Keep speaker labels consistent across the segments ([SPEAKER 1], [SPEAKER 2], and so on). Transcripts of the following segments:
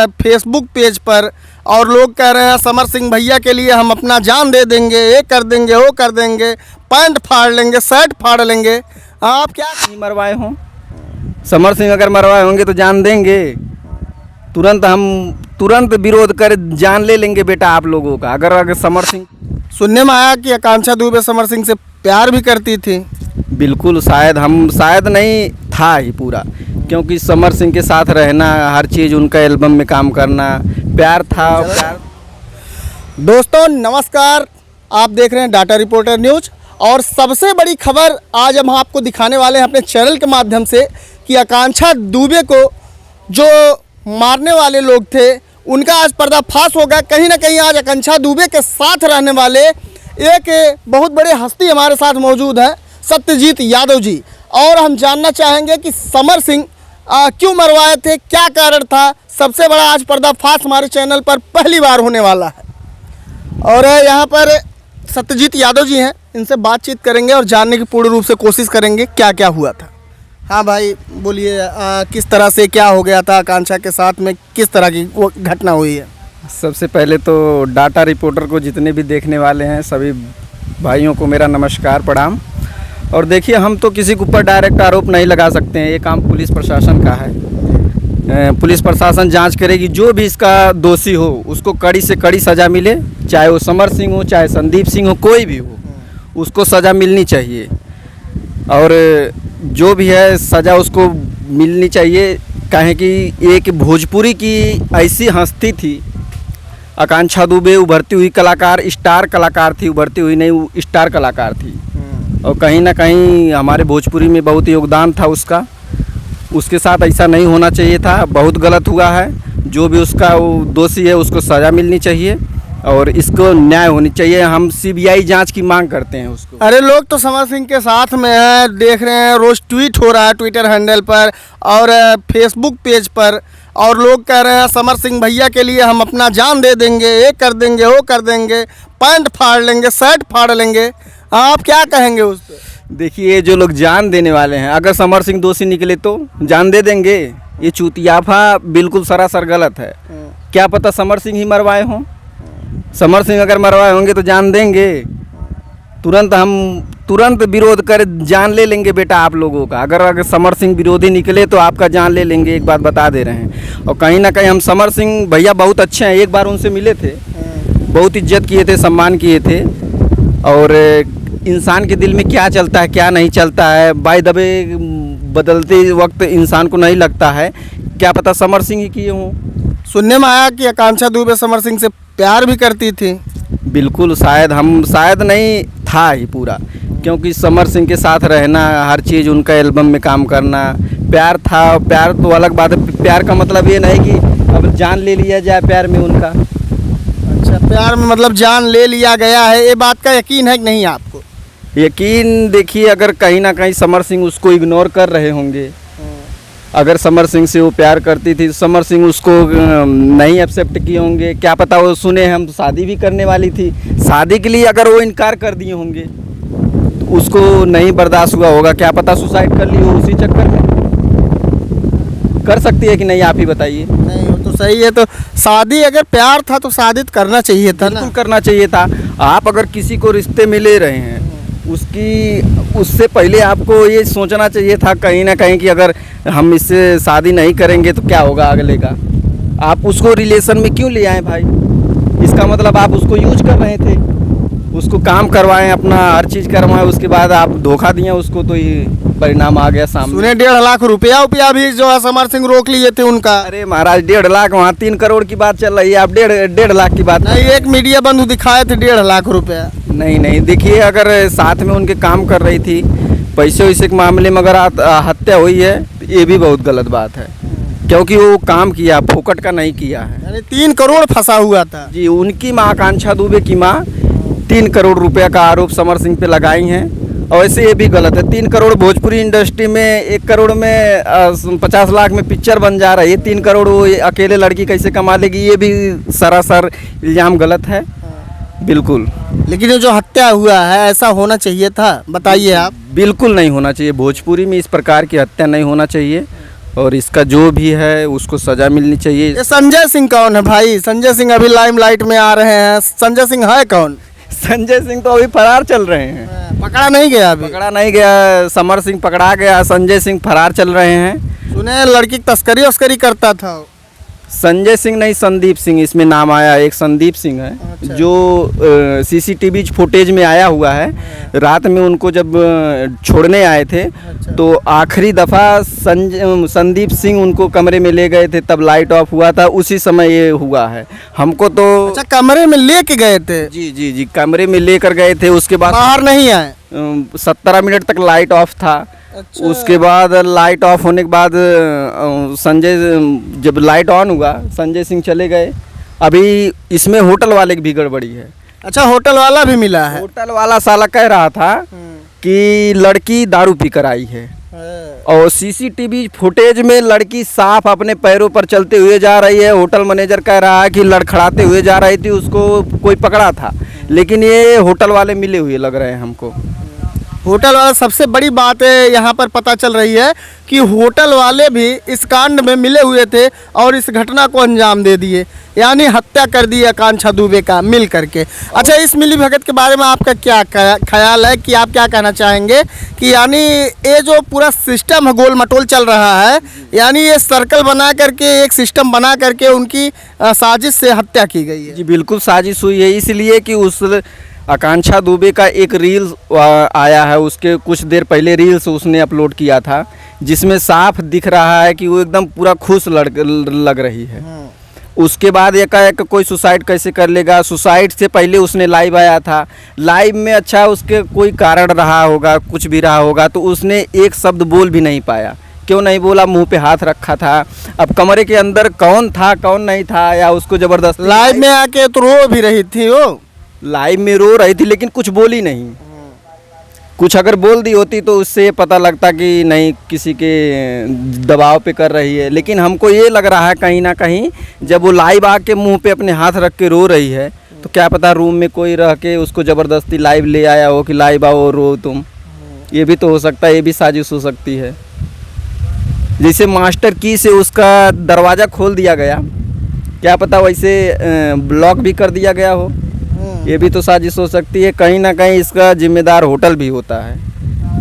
[SPEAKER 1] Facebook page पर, और लोग कह रहे हैं समर सिंह भैया के लिए हम अपना जान दे देंगे, ये कर देंगे, वो कर देंगे, पैंट फाड़ लेंगे, शर्ट फाड़ लेंगे। आप क्या
[SPEAKER 2] नहीं मरवाए हों, समर सिंह अगर मरवाए होंगे तो जान देंगे। तुरंत विरोध कर जान ले लेंगे बेटा आप लोगों का। अगर समर सिंह,
[SPEAKER 1] सुनने में आया कि आकांक्षा दुबे समर सिंह से प्यार भी करती थी।
[SPEAKER 2] बिल्कुल शायद नहीं था ही पूरा, क्योंकि समर सिंह के साथ रहना, हर चीज़ उनका एल्बम में काम करना, प्यार था। प्यार।
[SPEAKER 1] दोस्तों नमस्कार, आप देख रहे हैं डाटा रिपोर्टर न्यूज, और सबसे बड़ी खबर आज हम आपको दिखाने वाले हैं अपने चैनल के माध्यम से कि आकांक्षा दुबे को जो मारने वाले लोग थे उनका आज पर्दाफाश होगा। कहीं ना कहीं आज आकांक्षा दुबे के साथ रहने वाले एक बहुत बड़े हस्ती हमारे साथ मौजूद हैं, सत्यजीत यादव जी, और हम जानना चाहेंगे कि समर सिंह क्यों मरवाए थे, क्या कारण था। सबसे बड़ा आज पर्दाफाश हमारे चैनल पर पहली बार होने वाला है, और यहाँ पर सत्यजीत यादव जी हैं, इनसे बातचीत करेंगे और जानने की पूर्ण रूप से कोशिश करेंगे क्या क्या हुआ था। हाँ भाई बोलिए, किस तरह से क्या हो गया था आकांक्षा के साथ में, किस तरह की वो घटना हुई है।
[SPEAKER 2] सबसे पहले तो डाटा रिपोर्टर को जितने भी देखने वाले हैं सभी भाइयों को मेरा नमस्कार प्रणाम। और देखिए, हम तो किसी के ऊपर डायरेक्ट आरोप नहीं लगा सकते हैं, ये काम पुलिस प्रशासन का है। पुलिस प्रशासन जांच करेगी, जो भी इसका दोषी हो उसको कड़ी से कड़ी सज़ा मिले, चाहे वो समर सिंह हो, चाहे संदीप सिंह हो, कोई भी हो, उसको सज़ा मिलनी चाहिए। और जो भी है सज़ा उसको मिलनी चाहिए, काहे कि एक भोजपुरी की ऐसी हस्ती थी आकांक्षा दुबे, उभरती हुई कलाकार, स्टार कलाकार थी, उभरती हुई नहीं, वो स्टार कलाकार थी। और कहीं ना कहीं हमारे भोजपुरी में बहुत योगदान था उसका। उसके साथ ऐसा नहीं होना चाहिए था, बहुत गलत हुआ है। जो भी उसका वो दोषी है उसको सज़ा मिलनी चाहिए और इसको न्याय होनी चाहिए। हम सीबीआई जांच की मांग करते हैं उसको।
[SPEAKER 1] अरे लोग तो समर सिंह के साथ में हैं, देख रहे हैं, रोज़ ट्वीट हो रहा है ट्विटर हैंडल पर और फेसबुक पेज पर, और लोग कह रहे हैं समर सिंह भैया के लिए हम अपना जान दे देंगे, ये कर देंगे, वो कर देंगे, पैंट फाड़ लेंगे, शर्ट फाड़ लेंगे। आप क्या कहेंगे उस पर?
[SPEAKER 2] देखिए, जो लोग जान देने वाले हैं, अगर समर सिंह दोषी निकले तो जान दे देंगे। ये चूतियाफा बिल्कुल सरासर गलत है। क्या पता समर सिंह ही मरवाए हों, समर सिंह अगर मरवाए होंगे तो जान देंगे। तुरंत विरोध कर जान ले लेंगे बेटा आप लोगों का। अगर समर सिंह विरोधी निकले तो आपका जान ले लेंगे, एक बात बता दे रहे हैं। और कहीं ना कहीं हम समर सिंह भैया बहुत अच्छे हैं, एक बार उनसे मिले थे, बहुत इज्जत किए थे, सम्मान किए थे। और इंसान के दिल में क्या चलता है क्या नहीं चलता है, बाय द वे बदलते वक्त इंसान को नहीं लगता है। क्या पता समर सिंह ही किए हों।
[SPEAKER 1] सुनने में आया कि आकांक्षा दुबे समर सिंह से प्यार भी करती थी।
[SPEAKER 2] बिल्कुल शायद नहीं था ही पूरा, क्योंकि समर सिंह के साथ रहना, हर चीज़ उनका एल्बम में काम करना, प्यार था। प्यार तो अलग बात है, प्यार का मतलब ये नहीं कि अब जान ले लिया जाए प्यार में उनका।
[SPEAKER 1] अच्छा, प्यार में मतलब जान ले लिया गया है, ये बात का यकीन है कि नहीं आपको?
[SPEAKER 2] यकीन देखिए, अगर कहीं ना कहीं समर सिंह उसको इग्नोर कर रहे होंगे। अगर समर सिंह से वो प्यार करती थी, समर सिंह उसको नहीं एक्सेप्ट किए होंगे। क्या पता वो सुने हम तो शादी भी करने वाली थी, शादी के लिए अगर वो इनकार कर दिए होंगे तो उसको नहीं बर्दाश्त हुआ होगा। क्या पता सुसाइड कर ली हो उसी चक्कर में। कर सकती है कि नहीं, आप ही बताइए।
[SPEAKER 1] नहीं, वो तो सही है। तो शादी अगर प्यार था तो शादी करना चाहिए था ना।
[SPEAKER 2] बिल्कुल करना चाहिए था। आप अगर किसी को रिश्ते में ले रहे हैं, उससे पहले आपको ये सोचना चाहिए था कहीं ना कहीं कि अगर हम इससे शादी नहीं करेंगे तो क्या होगा अगले का। आप उसको रिलेशन में क्यों ले आए भाई? इसका मतलब आप उसको यूज कर रहे थे, उसको काम करवाएं, अपना हर चीज़ करवाएं, उसके बाद आप धोखा दिए उसको, तो ये परिणाम आ गया सामने।
[SPEAKER 1] सुने 1.5 लाख रुपया भी जो है समर सिंह रोक लिए थे उनका।
[SPEAKER 2] अरे महाराज, 1.5 लाख, वहाँ 3 करोड़ की बात चल रही है, आप 1.5 लाख की बात
[SPEAKER 1] नहीं। एक मीडिया बंधु दिखाए थे 1.5 लाख रुपया।
[SPEAKER 2] नहीं, देखिए, अगर साथ में उनके काम कर रही थी, पैसे वैसे के मामले में अगर हत्या हुई है तो ये भी बहुत गलत बात है, क्योंकि वो काम किया, फोकट का नहीं किया है।
[SPEAKER 1] यानी 3 करोड़ फंसा हुआ था
[SPEAKER 2] जी। उनकी माँ आकांक्षा दुबे की माँ 3 करोड़ रुपया का आरोप समर सिंह पे लगाई हैं, और ऐसे ये भी गलत है। 3 करोड़ भोजपुरी इंडस्ट्री में, 1 करोड़ में 50 लाख में पिक्चर बन जा रहा है, ये 3 करोड़ वो अकेले लड़की कैसे कमा लेगी? ये भी सरासर इल्ज़ाम गलत है। बिल्कुल।
[SPEAKER 1] लेकिन ये जो हत्या हुआ है, ऐसा होना चाहिए था? बताइए आप।
[SPEAKER 2] बिल्कुल नहीं होना चाहिए, भोजपुरी में इस प्रकार की हत्या नहीं होना चाहिए। और इसका जो भी है उसको सज़ा मिलनी चाहिए।
[SPEAKER 1] ये संजय सिंह कौन है भाई? संजय सिंह अभी लाइमलाइट में आ रहे हैं, संजय सिंह है कौन?
[SPEAKER 2] संजय सिंह तो अभी फरार चल रहे हैं,
[SPEAKER 1] पकड़ा नहीं गया अभी?
[SPEAKER 2] पकड़ा नहीं गया। समर सिंह पकड़ा गया, संजय सिंह फरार चल रहे हैं।
[SPEAKER 1] सुने लड़की की तस्करी वस्करी करता था।
[SPEAKER 2] संजय सिंह नहीं, संदीप सिंह इसमें नाम आया। एक संदीप सिंह है
[SPEAKER 1] अच्छा।
[SPEAKER 2] जो सीसीटीवी फुटेज में आया हुआ है। रात में उनको जब छोड़ने आए थे तो आखिरी दफ़ा संदीप सिंह उनको कमरे में ले गए थे, तब लाइट ऑफ हुआ था, उसी समय ये हुआ है। हमको तो
[SPEAKER 1] अच्छा, कमरे में लेके गए थे?
[SPEAKER 2] जी जी जी, कमरे में लेकर गए थे। उसके बाद
[SPEAKER 1] बाहर नहीं आए?
[SPEAKER 2] 17 मिनट तक लाइट ऑफ था।
[SPEAKER 1] अच्छा।
[SPEAKER 2] उसके बाद लाइट ऑफ होने के बाद संजय, जब लाइट ऑन हुआ, संजय सिंह चले गए। अभी इसमें होटल वाले की भी गड़बड़ी है।
[SPEAKER 1] अच्छा, होटल वाला भी मिला है?
[SPEAKER 2] होटल वाला साला कह रहा था कि लड़की दारू पी कर आई है, और सीसीटीवी फुटेज में लड़की साफ अपने पैरों पर चलते हुए जा रही है। होटल मैनेजर कह रहा है कि लड़खड़ाते हुए जा रही थी, उसको कोई पकड़ा था, लेकिन ये होटल वाले मिले हुए लग रहे हैं हमको।
[SPEAKER 1] होटल वाला, सबसे बड़ी बात है यहाँ पर पता चल रही है कि होटल वाले भी इस कांड में मिले हुए थे और इस घटना को अंजाम दे दिए, यानी हत्या कर दी आकांक्षा दुबे का मिल करके। अच्छा, इस मिली भगत के बारे में आपका क्या ख्याल है कि आप क्या कहना चाहेंगे कि यानी ये जो पूरा सिस्टम है गोल मटोल चल रहा है, यानी ये सर्कल बना करके एक सिस्टम बना करके उनकी साजिश से हत्या की गई है?
[SPEAKER 2] जी बिल्कुल साजिश हुई है, इसलिए कि उस आकांक्षा दुबे का एक रील्स आया है, उसके कुछ देर पहले रील्स उसने अपलोड किया था, जिसमें साफ दिख रहा है कि वो एकदम पूरा खुश लग रही है। उसके बाद एकाएक कोई सुसाइड कैसे कर लेगा? सुसाइड से पहले उसने लाइव आया था, लाइव में अच्छा उसके कोई कारण रहा होगा, कुछ भी रहा होगा, तो उसने एक शब्द बोल भी नहीं पाया। क्यों नहीं बोला? मुंह पे हाथ रखा था। अब कमरे के अंदर कौन था कौन नहीं था, या उसको जबरदस्ती
[SPEAKER 1] लाइव में आके तो रो भी रही थी वो,
[SPEAKER 2] लाइव में रो रही थी, लेकिन कुछ बोली नहीं। कुछ अगर बोल दी होती तो उससे पता लगता कि नहीं किसी के दबाव पे कर रही है। लेकिन हमको ये लग रहा है कहीं ना कहीं, जब वो लाइव आके मुंह पे अपने हाथ रख के रो रही है, तो क्या पता रूम में कोई रह के उसको ज़बरदस्ती लाइव ले आया हो कि लाइव आओ रो तुम। ये भी तो हो सकता है, ये भी साजिश हो सकती है। जैसे मास्टर की से उसका दरवाज़ा खोल दिया गया, क्या पता वैसे ब्लॉक भी कर दिया गया हो, ये भी तो साजिश हो सकती है। कहीं ना कहीं इसका जिम्मेदार होटल भी होता है।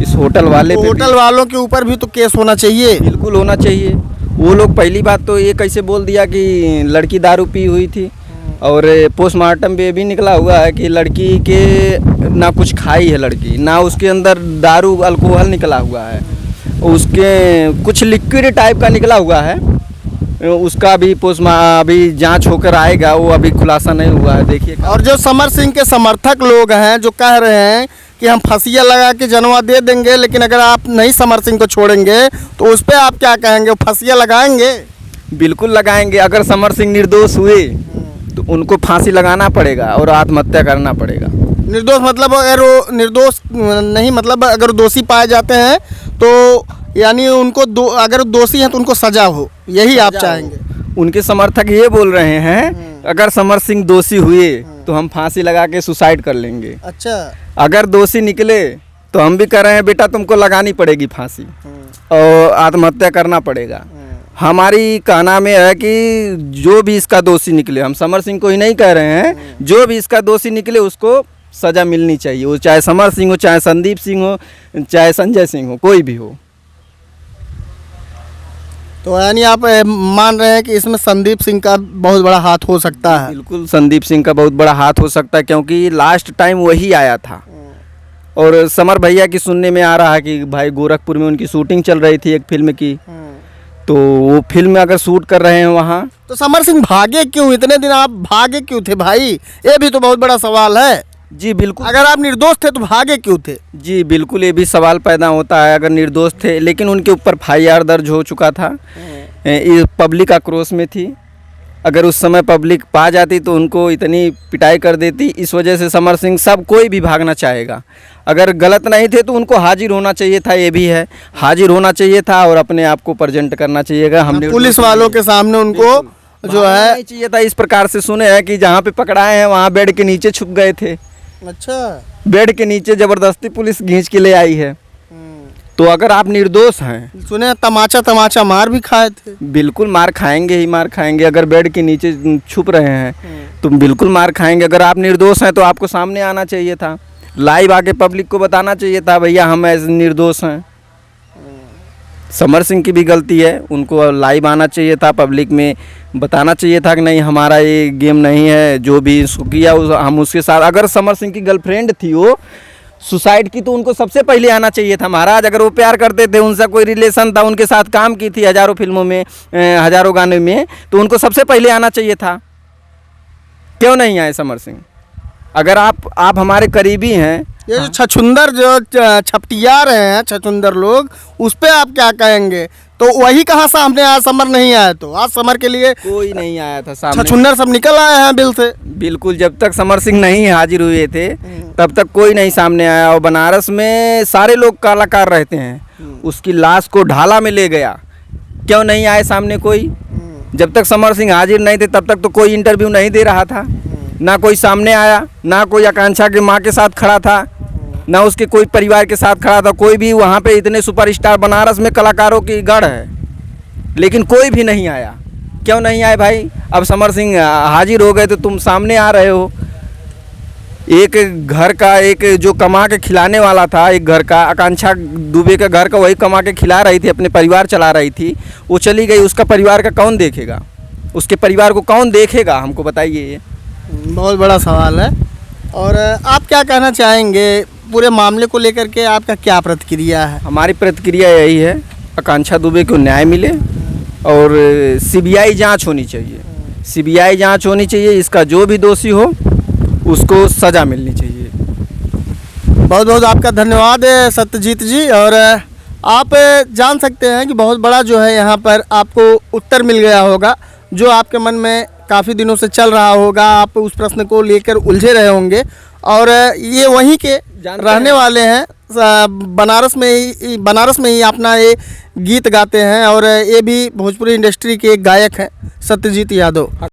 [SPEAKER 2] इस होटल वाले
[SPEAKER 1] तो होटल वालों के ऊपर भी तो केस होना चाहिए।
[SPEAKER 2] बिल्कुल होना चाहिए। वो लोग पहली बात तो ये कैसे बोल दिया कि लड़की दारू पी हुई थी, और पोस्टमार्टम पे भी निकला हुआ है कि लड़की के ना कुछ खाई है लड़की, ना उसके अंदर दारू अल्कोहल निकला हुआ है, उसके कुछ लिक्विड टाइप का निकला हुआ है। उसका भी अभी जांच होकर आएगा, वो अभी खुलासा नहीं हुआ है। देखिए,
[SPEAKER 1] और जो समर सिंह के समर्थक लोग हैं जो कह रहे हैं कि हम फांसियाँ लगा के जनवा दे देंगे, लेकिन अगर आप नहीं समर सिंह को छोड़ेंगे तो उस पर आप क्या कहेंगे? फांसियाँ लगाएंगे?
[SPEAKER 2] बिल्कुल लगाएंगे। अगर समर सिंह निर्दोष हुए तो उनको फांसी लगाना पड़ेगा और आत्महत्या करना पड़ेगा।
[SPEAKER 1] निर्दोष मतलब अगर वो निर्दोष नहीं, मतलब अगर दोषी पाए जाते हैं तो यानी उनको अगर दोषी हैं तो उनको सजा हो, यही आप चाहेंगे?
[SPEAKER 2] उनके समर्थक ये बोल रहे हैं अगर समर सिंह दोषी हुए तो हम फांसी लगा के सुसाइड कर लेंगे।
[SPEAKER 1] अच्छा,
[SPEAKER 2] अगर दोषी निकले तो हम भी कह रहे हैं बेटा तुमको लगानी पड़ेगी फांसी और आत्महत्या करना पड़ेगा। हमारी कहना में है कि जो भी इसका दोषी निकले, हम समर सिंह को ही नहीं कह रहे हैं, जो भी इसका दोषी निकले उसको सज़ा मिलनी चाहिए। वो चाहे समर सिंह हो, चाहे संदीप सिंह हो, चाहे संजय सिंह हो, कोई भी हो।
[SPEAKER 1] तो यानी आप मान रहे हैं कि इसमें संदीप सिंह का बहुत बड़ा हाथ हो सकता है?
[SPEAKER 2] बिल्कुल संदीप सिंह का बहुत बड़ा हाथ हो सकता है, क्योंकि लास्ट टाइम वही आया था। और समर भैया की सुनने में आ रहा है कि भाई गोरखपुर में उनकी शूटिंग चल रही थी एक फिल्म की, तो वो फिल्म अगर शूट कर रहे हैं वहाँ,
[SPEAKER 1] तो समर सिंह भागे क्यों? इतने दिन आप भागे क्यों थे भाई? ये भी तो बहुत बड़ा सवाल है।
[SPEAKER 2] जी बिल्कुल।
[SPEAKER 1] अगर आप निर्दोष थे तो भागे क्यों थे?
[SPEAKER 2] जी बिल्कुल, ये भी सवाल पैदा होता है। अगर निर्दोष थे, लेकिन उनके ऊपर FIR दर्ज हो चुका था, ये पब्लिक आक्रोश में थी। अगर उस समय पब्लिक पा जाती तो उनको इतनी पिटाई कर देती। इस वजह से समर सिंह, सब कोई भी भागना चाहेगा। अगर गलत नहीं थे तो उनको हाजिर होना चाहिए था, ये भी है, हाजिर होना चाहिए था और अपने आप को प्रेजेंट करना चाहिएगा। हमने
[SPEAKER 1] पुलिस वालों के सामने उनको जो है
[SPEAKER 2] नहीं चाहिए था। इस प्रकार से सुने हैं कि जहाँ पे पकड़ाए हैं वहाँ बेड के नीचे छुप गए थे।
[SPEAKER 1] अच्छा,
[SPEAKER 2] बेड के नीचे ज़बरदस्ती पुलिस खींच के ले आई है। तो अगर आप निर्दोष हैं,
[SPEAKER 1] सुने तमाचा तमाचा मार भी खाए थे।
[SPEAKER 2] बिल्कुल मार खाएंगे ही मार खाएंगे। अगर बेड के नीचे छुप रहे हैं तो बिल्कुल मार खाएंगे। अगर आप निर्दोष हैं तो आपको सामने आना चाहिए था, लाइव आके पब्लिक को बताना चाहिए था भैया हम ऐसे निर्दोष हैं। समर सिंह की भी गलती है, उनको लाइव आना चाहिए था, पब्लिक में बताना चाहिए था कि नहीं हमारा ये गेम नहीं है, जो भी इसको किया हम उसके साथ। अगर समर सिंह की गर्लफ्रेंड थी वो सुसाइड की तो उनको सबसे पहले आना चाहिए था महाराज। अगर वो प्यार करते थे, उनसे कोई रिलेशन था, उनके साथ काम की थी हज़ारों फिल्मों में, हज़ारों गाने में, तो उनको सबसे पहले आना चाहिए था। क्यों नहीं आए समर सिंह? अगर आप हमारे करीबी हैं।
[SPEAKER 1] ये जो छछुंदर जो छपटिया रहे हैं छछुंदर लोग, उस पे आप क्या कहेंगे? तो वही कहाँ सामने आया? समर नहीं आया तो आज समर के लिए
[SPEAKER 2] कोई नहीं आया था सामने।
[SPEAKER 1] छछुंदर सब निकल आए हैं बिल से।
[SPEAKER 2] बिल्कुल, जब तक समर सिंह नहीं हाजिर हुए थे तब तक कोई नहीं सामने आया। और बनारस में सारे लोग कलाकार रहते हैं, उसकी लाश को ढाला में ले गया, क्यों नहीं आए सामने कोई? जब तक समर सिंह हाजिर नहीं थे तब तक तो कोई इंटरव्यू नहीं दे रहा था, ना कोई सामने आया, ना कोई आकांक्षा की माँ के साथ खड़ा था, ना उसके कोई परिवार के साथ खड़ा था। कोई भी वहाँ पे इतने सुपरस्टार बनारस में कलाकारों की गढ़ है, लेकिन कोई भी नहीं आया। क्यों नहीं आए भाई? अब समर सिंह हाजिर हो गए तो तुम सामने आ रहे हो। एक घर का, एक जो कमा के खिलाने वाला था, एक घर का, आकांक्षा दुबे का घर का, वही कमा के खिला रही थी, अपने परिवार चला रही थी, वो चली गई। उसका परिवार का कौन देखेगा? उसके परिवार को कौन देखेगा? हमको बताइए। ये
[SPEAKER 1] बहुत बड़ा सवाल है। और आप क्या कहना चाहेंगे पूरे मामले को लेकर के? आपका क्या प्रतिक्रिया है?
[SPEAKER 2] हमारी प्रतिक्रिया यही है, आकांक्षा दुबे को न्याय मिले और सीबीआई जांच होनी चाहिए। सीबीआई जांच होनी चाहिए, इसका जो भी दोषी हो उसको सज़ा मिलनी चाहिए।
[SPEAKER 1] बहुत बहुत आपका धन्यवाद है सत्यजीत जी। और आप जान सकते हैं कि बहुत बड़ा जो है यहाँ पर आपको उत्तर मिल गया होगा, जो आपके मन में काफ़ी दिनों से चल रहा होगा। आप उस प्रश्न को लेकर उलझे रहे होंगे। और ये वहीं के रहने वाले हैं, बनारस में ही अपना ये गीत गाते हैं। और ये भी भोजपुरी इंडस्ट्री के एक गायक हैं, सत्यजीत यादव।